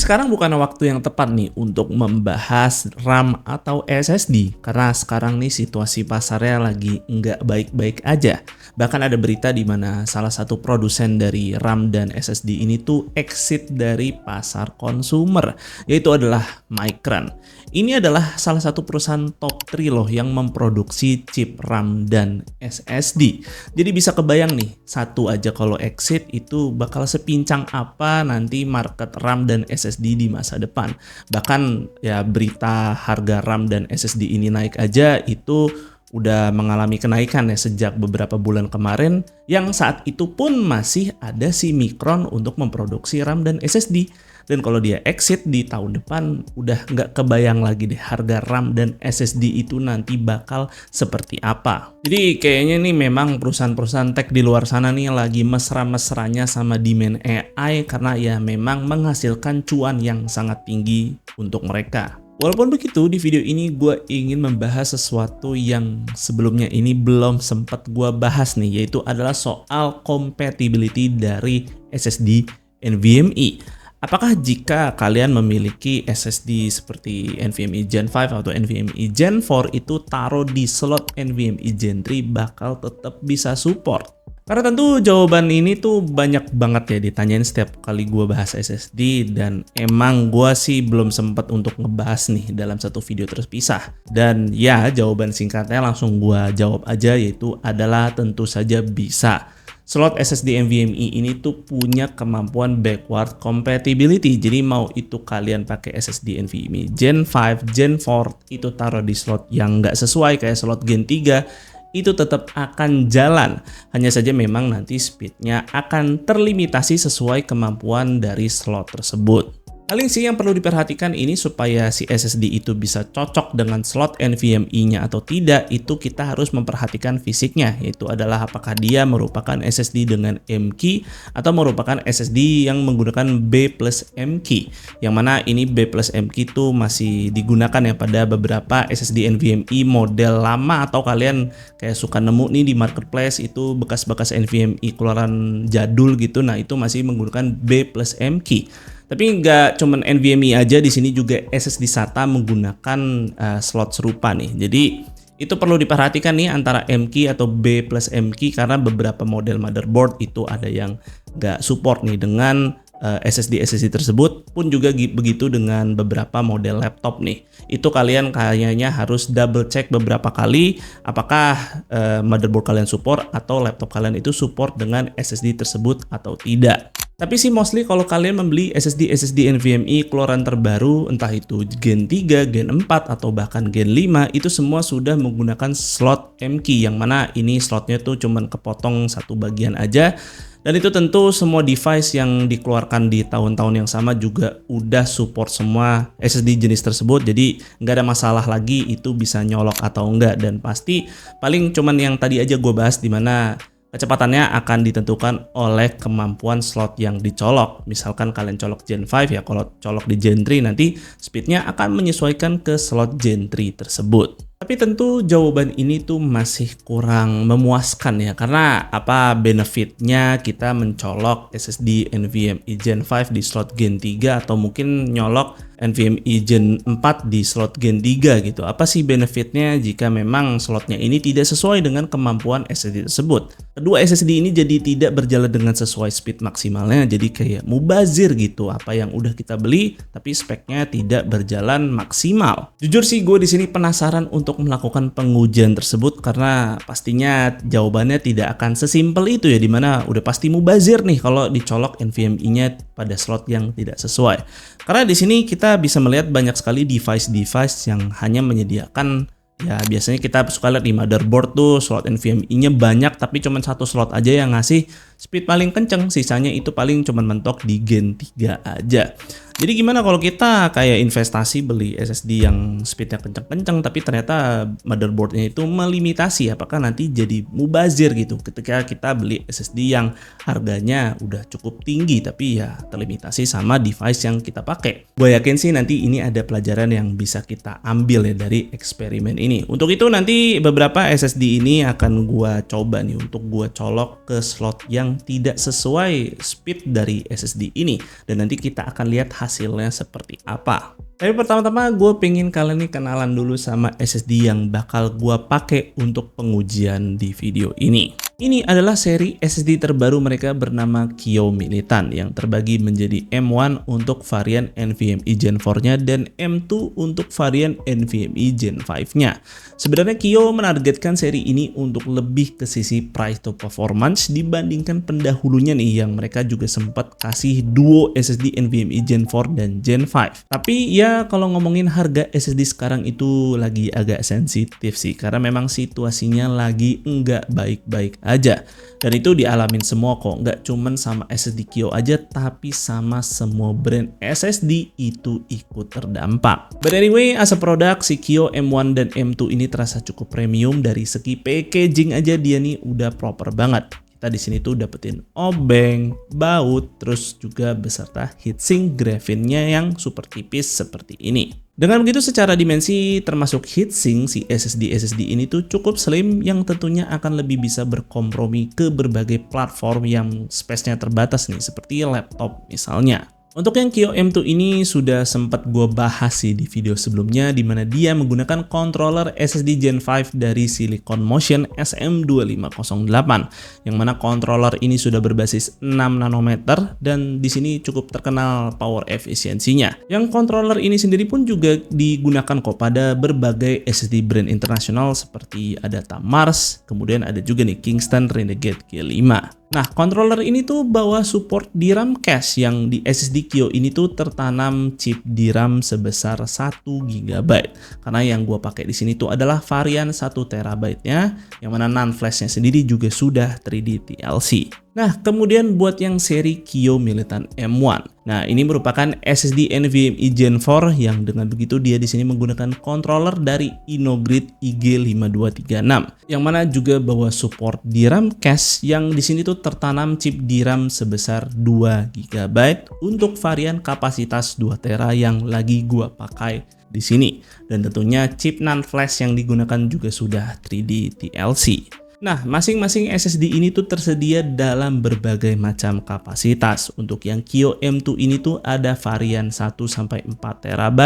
Mungkin sekarang bukan waktu yang tepat nih untuk membahas RAM atau SSD karena sekarang nih situasi pasarnya lagi nggak baik-baik aja. Bahkan ada berita di mana salah satu produsen dari RAM dan SSD ini tuh exit dari pasar konsumer, yaitu adalah Micron. Ini adalah salah satu perusahaan top 3 loh yang memproduksi chip RAM dan SSD. Jadi bisa kebayang nih, satu aja kalau exit itu bakal sepincang apa nanti market RAM dan SSD di masa depan. Bahkan ya berita harga RAM dan SSD ini naik aja itu udah mengalami kenaikan ya sejak beberapa bulan kemarin, yang saat itu pun masih ada si Micron untuk memproduksi RAM dan SSD. Dan kalau dia exit di tahun depan, udah nggak kebayang lagi deh harga RAM dan SSD itu nanti bakal seperti apa. Jadi kayaknya nih memang perusahaan-perusahaan tech di luar sana nih lagi mesra-mesranya sama demand AI karena ya memang menghasilkan cuan yang sangat tinggi untuk mereka. Walaupun begitu, di video ini gue ingin membahas sesuatu yang sebelumnya ini belum sempat gue bahas nih, yaitu adalah soal compatibility dari SSD NVMe. Apakah jika kalian memiliki SSD seperti NVMe Gen 5 atau NVMe Gen 4 itu taruh di slot NVMe Gen 3 bakal tetap bisa support? Karena tentu jawaban ini tuh banyak banget ya ditanyain setiap kali gue bahas SSD, dan emang gue sih belum sempat untuk ngebahas nih dalam satu video terpisah. Dan ya jawaban singkatnya langsung gue jawab aja, yaitu adalah tentu saja bisa. Slot SSD NVMe ini tuh punya kemampuan backward compatibility. Jadi mau itu kalian pakai SSD NVMe Gen 5, Gen 4 itu taruh di slot yang nggak sesuai kayak slot Gen 3, itu tetap akan jalan. Hanya saja memang nanti speednya akan terlimitasi sesuai kemampuan dari slot tersebut. Paling sih yang perlu diperhatikan ini supaya si SSD itu bisa cocok dengan slot NVMe-nya atau tidak, itu kita harus memperhatikan fisiknya, yaitu adalah apakah dia merupakan SSD dengan M key atau merupakan SSD yang menggunakan B plus M key. Yang mana ini B plus M key itu masih digunakan ya pada beberapa SSD NVMe model lama, atau kalian kayak suka nemu nih di marketplace itu bekas-bekas NVMe keluaran jadul gitu. Nah itu masih menggunakan B plus M key. Tapi nggak cuman NVMe aja, di sini juga SSD SATA menggunakan slot serupa nih. Jadi itu perlu diperhatikan nih antara M key atau B plus M key, karena beberapa model motherboard itu ada yang nggak support nih dengan SSD tersebut, pun juga begitu dengan beberapa model laptop nih. Itu kalian kayaknya harus double check beberapa kali apakah motherboard kalian support atau laptop kalian itu support dengan SSD tersebut atau tidak. Tapi sih mostly kalau kalian membeli SSD NVMe keluaran terbaru, entah itu Gen 3, Gen 4, atau bahkan Gen 5, itu semua sudah menggunakan slot M key, yang mana ini slotnya tuh cuman kepotong satu bagian aja. Dan itu tentu semua device yang dikeluarkan di tahun-tahun yang sama juga udah support semua SSD jenis tersebut. Jadi nggak ada masalah lagi itu bisa nyolok atau enggak. Dan pasti paling cuman yang tadi aja gue bahas, dimana kecepatannya akan ditentukan oleh kemampuan slot yang dicolok. Misalkan kalian colok Gen 5 ya, kalau colok di Gen 3 nanti speednya akan menyesuaikan ke slot Gen 3 tersebut. Tapi tentu jawaban ini tuh masih kurang memuaskan ya, karena apa benefitnya kita mencolok SSD NVMe Gen 5 di slot Gen 3 atau mungkin nyolok NVMe Gen 4 di slot Gen 3 gitu. Apa sih benefitnya jika memang slotnya ini tidak sesuai dengan kemampuan SSD tersebut? Kedua SSD ini jadi tidak berjalan dengan sesuai speed maksimalnya, jadi kayak mubazir gitu. Apa yang udah kita beli tapi speknya tidak berjalan maksimal. Jujur sih gue di sini penasaran untuk melakukan pengujian tersebut, karena pastinya jawabannya tidak akan sesimpel itu ya, dimana udah pasti mubazir nih kalau dicolok NVMe-nya pada slot yang tidak sesuai. Karena di sini kita bisa melihat banyak sekali device yang hanya menyediakan, ya biasanya kita suka lihat di motherboard tuh slot NVMe-nya banyak tapi cuma satu slot aja yang ngasih speed paling kenceng, sisanya itu paling cuma mentok di Gen 3 aja. Jadi gimana kalau kita kayak investasi beli SSD yang speednya kenceng-kenceng tapi ternyata motherboardnya itu melimitasi? Apakah nanti jadi mubazir gitu ketika kita beli SSD yang harganya udah cukup tinggi tapi ya terlimitasi sama device yang kita pakai? Gue yakin sih nanti ini ada pelajaran yang bisa kita ambil ya dari eksperimen ini. Untuk itu nanti beberapa SSD ini akan gue coba nih untuk gue colok ke slot yang tidak sesuai speed dari SSD ini, dan nanti kita akan lihat hasil hasilnya seperti apa. Tapi pertama-tama gue pengen kalian nih kenalan dulu sama SSD yang bakal gue pakai untuk pengujian di video ini. Ini adalah seri SSD terbaru mereka bernama Kio Militant yang terbagi menjadi M1 untuk varian NVMe Gen 4-nya dan M2 untuk varian NVMe Gen 5-nya. Sebenarnya Kio menargetkan seri ini untuk lebih ke sisi price to performance dibandingkan pendahulunya nih yang mereka juga sempat kasih duo SSD NVMe Gen 4 dan Gen 5. Tapi ya kalau ngomongin harga SSD sekarang itu lagi agak sensitif sih karena memang situasinya lagi nggak baik-baik aja. Dan itu dialamin semua kok, nggak cuman sama SSD Kio aja tapi sama semua brand SSD itu ikut terdampak. But anyway, as a product si Kio M1 dan M2 ini terasa cukup premium. Dari segi packaging aja dia nih udah proper banget. Kita di sini tuh dapetin obeng, baut, terus juga beserta heatsink graphennya yang super tipis seperti ini. Dengan begitu secara dimensi termasuk heatsink, si SSD ini tuh cukup slim yang tentunya akan lebih bisa berkompromi ke berbagai platform yang space-nya terbatas nih seperti laptop misalnya. Untuk yang Kio M2 ini sudah sempat gue bahas sih di video sebelumnya di mana dia menggunakan controller SSD Gen 5 dari Silicon Motion SM2508 yang mana controller ini sudah berbasis 6 nanometer dan di sini cukup terkenal power efisiensinya. Yang controller ini sendiri pun juga digunakan kok pada berbagai SSD brand internasional seperti ada Tamars, kemudian ada juga nih Kingston Renegade G5. Nah, controller ini tuh bawa support DRAM cache yang di SSD Kio ini tuh tertanam chip DRAM sebesar 1 GB. Karena yang gue pakai di sini tuh adalah varian 1 TB-nya yang mana NAND flash-nya sendiri juga sudah 3D TLC. Nah, kemudian buat yang seri Kio Militant M1. Nah, ini merupakan SSD NVMe Gen 4 yang dengan begitu dia di sini menggunakan controller dari Innogrid IG5236 yang mana juga bawa support DRAM cache yang di sini tuh tertanam chip DRAM sebesar 2 GB untuk varian kapasitas 2 TB yang lagi gua pakai di sini. Dan tentunya chip NAND flash yang digunakan juga sudah 3D TLC. Nah, masing-masing SSD ini tuh tersedia dalam berbagai macam kapasitas. Untuk yang Kio M2 ini tuh ada varian 1-4 TB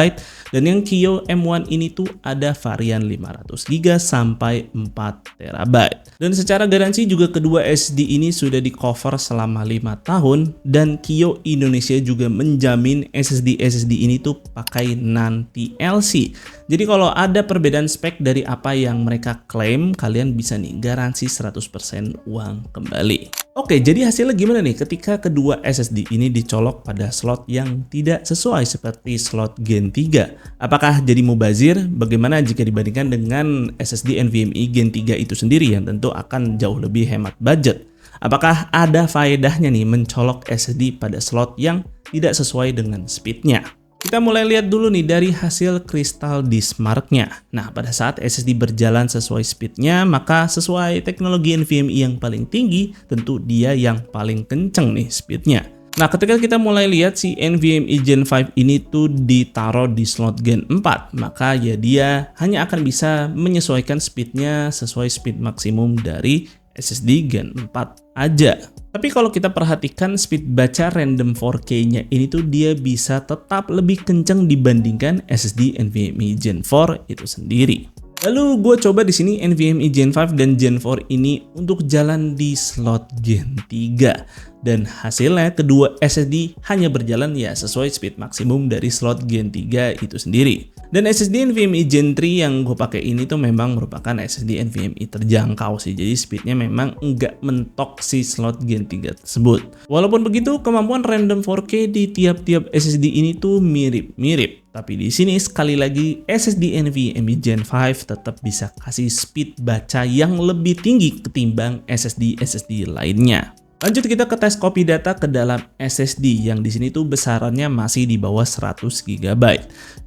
dan yang Kio M1 ini tuh ada varian 500 GB sampai 4 TB. Dan secara garansi juga kedua SSD ini sudah di cover selama 5 tahun dan Kio Indonesia juga menjamin SSD ini tuh pakai NAND TLC. Jadi kalau ada perbedaan spek dari apa yang mereka klaim, kalian bisa nih garansi 100% uang kembali. Oke, jadi hasilnya gimana nih ketika kedua SSD ini dicolok pada slot yang tidak sesuai seperti slot Gen 3? Apakah jadi mubazir? Bagaimana jika dibandingkan dengan SSD NVMe Gen 3 itu sendiri yang tentu akan jauh lebih hemat budget? Apakah ada faedahnya nih mencolok SSD pada slot yang tidak sesuai dengan speednya? Kita mulai lihat dulu nih dari hasil Crystal Disk Mark-nya. Nah, pada saat SSD berjalan sesuai speednya, maka sesuai teknologi NVMe yang paling tinggi, tentu dia yang paling kenceng nih speednya. Nah, ketika kita mulai lihat si NVMe Gen 5 ini tuh ditaruh di slot Gen 4, maka ya dia hanya akan bisa menyesuaikan speednya sesuai speed maksimum dari SSD Gen 4 aja. Tapi kalau kita perhatikan speed baca random 4K-nya ini tuh dia bisa tetap lebih kencang dibandingkan SSD NVMe Gen 4 itu sendiri. Lalu gue coba di sini NVMe Gen 5 dan Gen 4 ini untuk jalan di slot Gen 3. Dan hasilnya kedua SSD hanya berjalan ya sesuai speed maksimum dari slot Gen 3 itu sendiri. Dan SSD NVMe Gen 3 yang gue pakai ini tuh memang merupakan SSD NVMe terjangkau sih. Jadi speednya memang nggak mentok si slot Gen 3 tersebut. Walaupun begitu, kemampuan random 4K di tiap-tiap SSD ini tuh mirip-mirip. Tapi di sini sekali lagi SSD NVMe Gen 5 tetap bisa kasih speed baca yang lebih tinggi ketimbang SSD lainnya. Lanjut kita ke tes copy data ke dalam SSD yang di sini tuh besarannya masih di bawah 100 GB.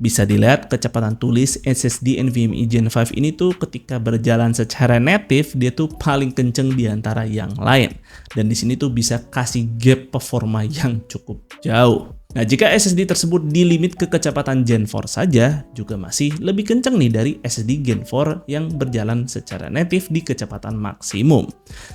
Bisa dilihat kecepatan tulis SSD NVMe Gen 5 ini tuh ketika berjalan secara native dia tuh paling kenceng di antara yang lain. Dan di sini tuh bisa kasih gap performa yang cukup jauh. Nah, jika SSD tersebut di limit ke kecepatan Gen 4 saja, juga masih lebih kencang nih dari SSD Gen 4 yang berjalan secara native di kecepatan maksimum.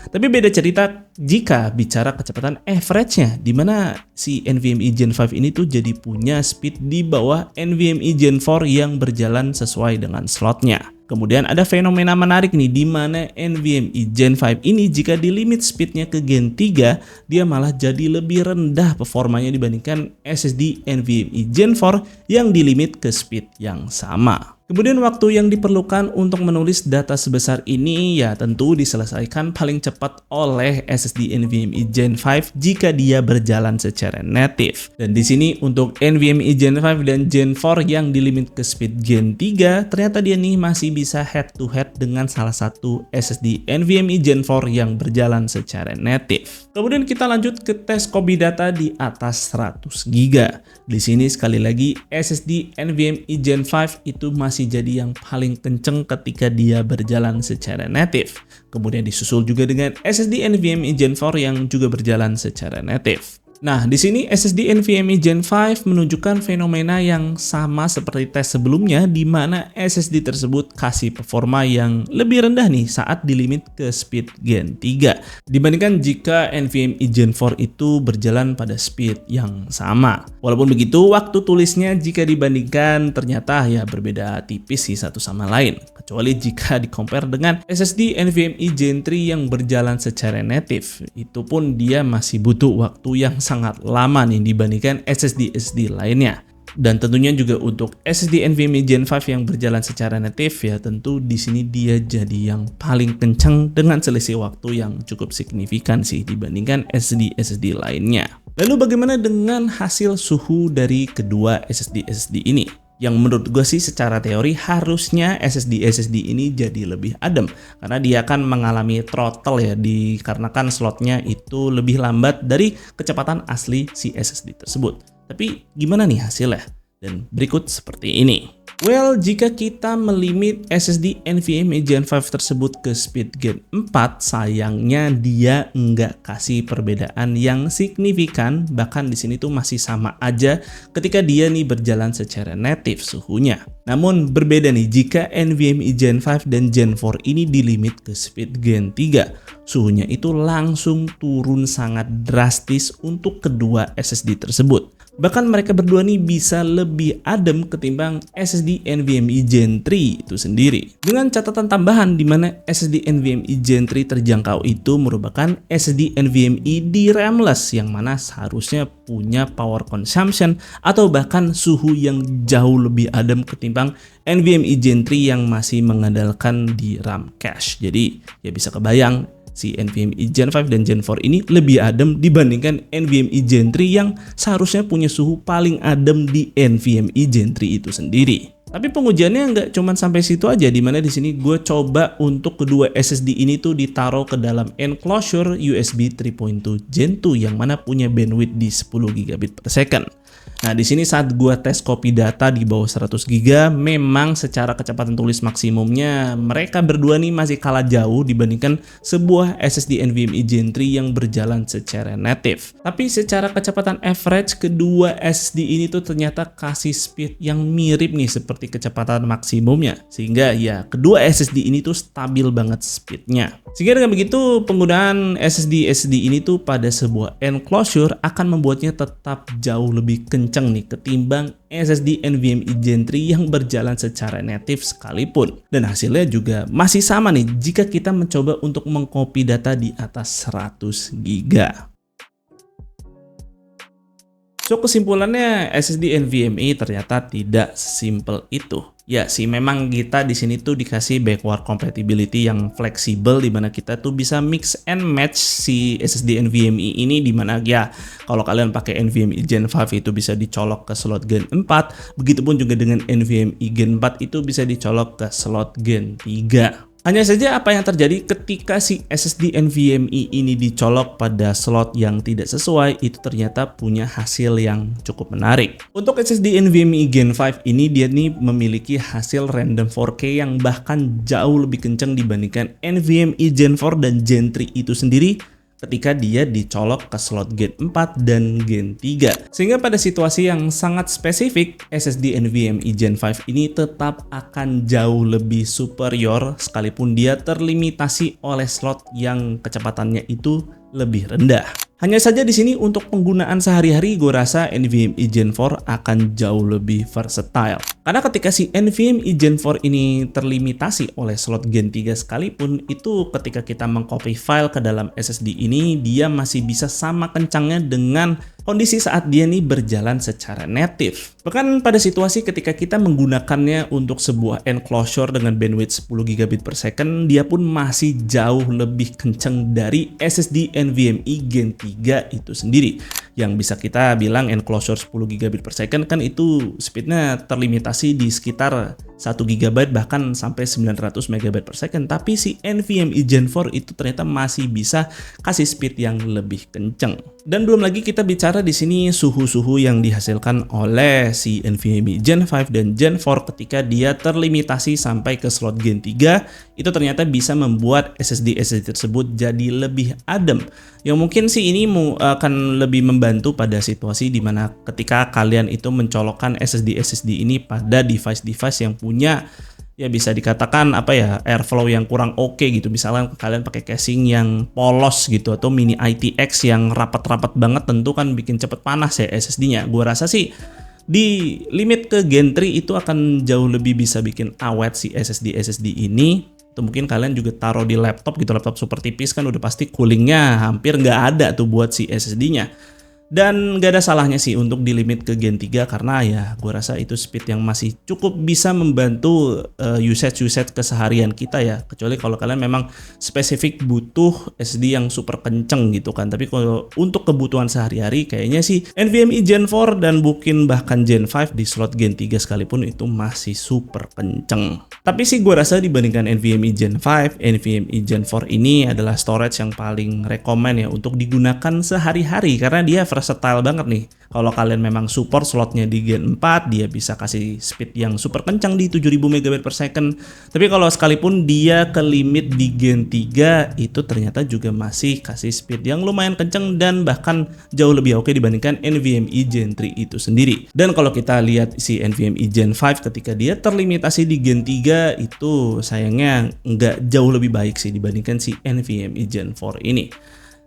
Tapi beda cerita jika bicara kecepatan average-nya, di mana si NVMe Gen 5 ini tuh jadi punya speed di bawah NVMe Gen 4 yang berjalan sesuai dengan slotnya. Kemudian ada fenomena menarik nih di mana NVMe Gen 5 ini jika di limit speednya ke Gen 3, dia malah jadi lebih rendah performanya dibandingkan SSD NVMe Gen 4 yang di limit ke speed yang sama. Kemudian waktu yang diperlukan untuk menulis data sebesar ini ya tentu diselesaikan paling cepat oleh SSD NVMe Gen 5 jika dia berjalan secara native. Dan di sini untuk NVMe Gen 5 dan Gen 4 yang di limit ke speed Gen 3, ternyata dia nih masih bisa head to head dengan salah satu SSD NVMe Gen 4 yang berjalan secara native. Kemudian kita lanjut ke tes copy data di atas 100 GB. Di sini sekali lagi SSD NVMe Gen 5 itu masih jadi yang paling kenceng ketika dia berjalan secara native. Kemudian disusul juga dengan SSD NVMe Gen 4 yang juga berjalan secara native. Nah, di sini SSD NVMe Gen 5 menunjukkan fenomena yang sama seperti tes sebelumnya di mana SSD tersebut kasih performa yang lebih rendah nih saat di limit ke speed Gen 3 dibandingkan jika NVMe Gen 4 itu berjalan pada speed yang sama. Walaupun begitu, waktu tulisnya jika dibandingkan ternyata ya berbeda tipis sih satu sama lain. Kecuali jika di-compare dengan SSD NVMe Gen 3 yang berjalan secara native. Itu pun dia masih butuh waktu yang sangat lama nih dibandingkan SSD lainnya. Dan tentunya juga untuk SSD NVMe Gen 5 yang berjalan secara native ya tentu di sini dia jadi yang paling kencang dengan selisih waktu yang cukup signifikan sih dibandingkan SSD lainnya. Lalu bagaimana dengan hasil suhu dari kedua SSD ini? Yang menurut gue sih secara teori harusnya SSD ini jadi lebih adem karena dia akan mengalami throttle ya dikarenakan slotnya itu lebih lambat dari kecepatan asli si SSD tersebut. Tapi gimana nih hasilnya? Dan berikut seperti ini. Well, jika kita melimit SSD NVMe Gen 5 tersebut ke speed Gen 4, sayangnya dia nggak kasih perbedaan yang signifikan, bahkan di sini tuh masih sama aja ketika dia nih berjalan secara native suhunya. Namun berbeda nih jika NVMe Gen 5 dan Gen 4 ini dilimit ke speed Gen 3, suhunya itu langsung turun sangat drastis untuk kedua SSD tersebut. Bahkan mereka berdua nih bisa lebih adem ketimbang SSD NVMe Gen 3 itu sendiri. Dengan catatan tambahan di mana SSD NVMe Gen 3 terjangkau itu merupakan SSD NVMe DRAM-less yang mana seharusnya punya power consumption atau bahkan suhu yang jauh lebih adem ketimbang NVMe Gen 3 yang masih mengandalkan DRAM cache. Jadi ya bisa kebayang si NVMe Gen 5 dan Gen 4 ini lebih adem dibandingkan NVMe Gen 3 yang seharusnya punya suhu paling adem di NVMe Gen 3 itu sendiri. Tapi pengujiannya nggak cuma sampai situ aja, dimana di sini gue coba untuk kedua SSD ini tuh ditaruh ke dalam enclosure USB 3.2 Gen 2 yang mana punya bandwidth di 10 gigabit per second. Nah, di sini saat gua tes copy data di bawah 100 GB, memang secara kecepatan tulis maksimumnya mereka berdua nih masih kalah jauh dibandingkan sebuah SSD NVMe Gen 3 yang berjalan secara native. Tapi secara kecepatan average kedua SSD ini tuh ternyata kasih speed yang mirip nih seperti kecepatan maksimumnya. Sehingga ya kedua SSD ini tuh stabil banget speednya. Sehingga dengan begitu penggunaan SSD ini tuh pada sebuah enclosure akan membuatnya tetap jauh lebih kencang nih ketimbang SSD NVMe Gen 3 yang berjalan secara native sekalipun. Dan hasilnya juga masih sama nih jika kita mencoba untuk mengcopy data di atas 100 GB. So kesimpulannya SSD NVMe ternyata tidak sesimpel itu. Ya sih, memang kita di sini tuh dikasih backward compatibility yang fleksibel di mana kita tuh bisa mix and match si SSD NVMe ini di mana ya kalau kalian pakai NVMe Gen 5 itu bisa dicolok ke slot Gen 4, begitupun juga dengan NVMe Gen 4 itu bisa dicolok ke slot Gen 3. Hanya saja apa yang terjadi ketika si SSD NVMe ini dicolok pada slot yang tidak sesuai itu ternyata punya hasil yang cukup menarik. Untuk SSD NVMe Gen 5 ini dia nih memiliki hasil random 4K yang bahkan jauh lebih kencang dibandingkan NVMe Gen 4 dan Gen 3 itu sendiri ketika dia dicolok ke slot Gen 4 dan Gen 3. Sehingga pada situasi yang sangat spesifik, SSD NVMe Gen 5 ini tetap akan jauh lebih superior sekalipun dia terlimitasi oleh slot yang kecepatannya itu lebih rendah. Hanya saja di sini untuk penggunaan sehari-hari gue rasa NVMe Gen 4 akan jauh lebih versatile. Karena ketika si NVMe Gen 4 ini terlimitasi oleh slot Gen 3 sekalipun, itu ketika kita mengcopy file ke dalam SSD ini, dia masih bisa sama kencangnya dengan kondisi saat dia nih berjalan secara native. Bahkan pada situasi ketika kita menggunakannya untuk sebuah enclosure dengan bandwidth 10 GB per second, dia pun masih jauh lebih kencang dari SSD NVMe Gen 3 itu sendiri. Yang bisa kita bilang enclosure 10 GB per second kan itu speednya terlimitasi di sekitar 1 GB bahkan sampai 900 MB per second. Tapi si NVMe Gen 4 itu ternyata masih bisa kasih speed yang lebih kenceng. Dan belum lagi kita bicara di sini suhu-suhu yang dihasilkan oleh si NVMe Gen 5 dan Gen 4 ketika dia terlimitasi sampai ke slot Gen 3, itu ternyata bisa membuat SSD tersebut jadi lebih adem. Yang mungkin sih ini akan lebih membantu pada situasi dimana ketika kalian itu mencolokkan SSD ini pada device-device yang punya ya bisa dikatakan airflow yang kurang oke gitu. Misalnya kalian pakai casing yang polos gitu atau mini ITX yang rapat-rapat banget, tentu kan bikin cepet panas ya SSD-nya. Gua rasa sih di limit ke Gen 3 itu akan jauh lebih bisa bikin awet si SSD ini. Atau mungkin kalian juga taruh di laptop gitu, laptop super tipis kan udah pasti coolingnya hampir nggak ada tuh buat si SSD-nya. Dan gak ada salahnya sih untuk di limit ke Gen 3 karena ya gue rasa itu speed yang masih cukup bisa membantu usage keseharian kita ya. Kecuali kalau kalian memang spesifik butuh SSD yang super kenceng gitu kan. Tapi kalau untuk kebutuhan sehari-hari kayaknya sih NVMe Gen 4 dan mungkin bahkan Gen 5 di slot Gen 3 sekalipun itu masih super kenceng. Tapi sih gue rasa dibandingkan NVMe Gen 5, NVMe Gen 4 ini adalah storage yang paling rekomen ya untuk digunakan sehari-hari karena dia versatile banget nih. Kalau kalian memang support slotnya di Gen 4, dia bisa kasih speed yang super kencang di 7000 MB per second. Tapi kalau sekalipun dia ke limit di Gen 3, itu ternyata juga masih kasih speed yang lumayan kencang dan bahkan jauh lebih oke dibandingkan NVMe Gen 3 itu sendiri. Dan kalau kita lihat si NVMe Gen 5 ketika dia terlimitasi di Gen 3, itu sayangnya nggak jauh lebih baik sih dibandingkan si NVMe Gen 4 ini.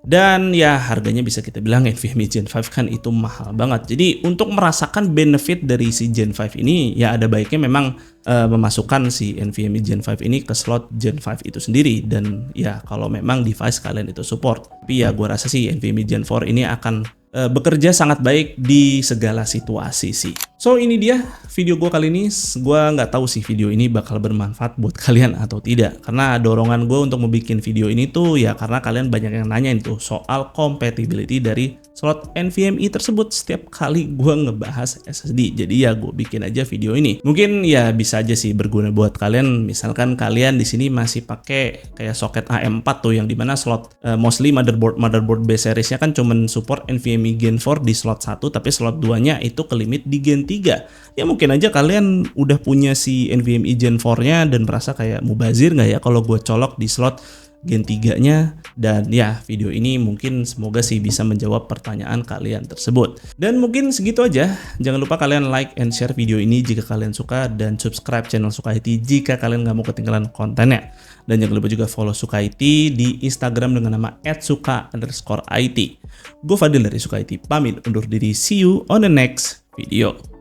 Dan ya harganya bisa kita bilang NVMe Gen 5 kan itu mahal banget. Jadi untuk merasakan benefit dari si Gen 5 ini ya ada baiknya memang memasukkan si NVMe Gen 5 ini ke slot Gen 5 itu sendiri. Dan ya kalau memang device kalian itu support. Tapi ya gue rasa sih NVMe Gen 4 ini akan bekerja sangat baik di segala situasi sih. So ini dia video gue kali ini. Gue nggak tahu sih video ini bakal bermanfaat buat kalian atau tidak. Karena dorongan gue untuk membuat video ini tuh ya karena kalian banyak yang nanyain tuh soal compatibility dari slot NVMe tersebut setiap kali gue ngebahas SSD. Jadi ya gue bikin aja video ini. Mungkin ya bisa aja sih berguna buat kalian. Misalkan kalian di sini masih pakai kayak soket AM4 tuh yang dimana slot mostly motherboard base seriesnya kan cuman support NVMe Gen 4 di slot 1, tapi slot 2-nya itu ke limit di Gen 3. Ya mungkin aja kalian udah punya si NVMe Gen 4-nya dan merasa kayak mubazir nggak ya kalau gue colok di slot Gen 3-nya. Dan ya video ini mungkin semoga sih bisa menjawab pertanyaan kalian tersebut. Dan mungkin segitu aja. Jangan lupa kalian like and share video ini jika kalian suka dan subscribe channel Suka IT jika kalian nggak mau ketinggalan kontennya. Dan jangan lupa juga follow Suka IT di Instagram dengan nama @suka_it. Gue Fadil dari Suka IT pamit undur diri. See you on the next video.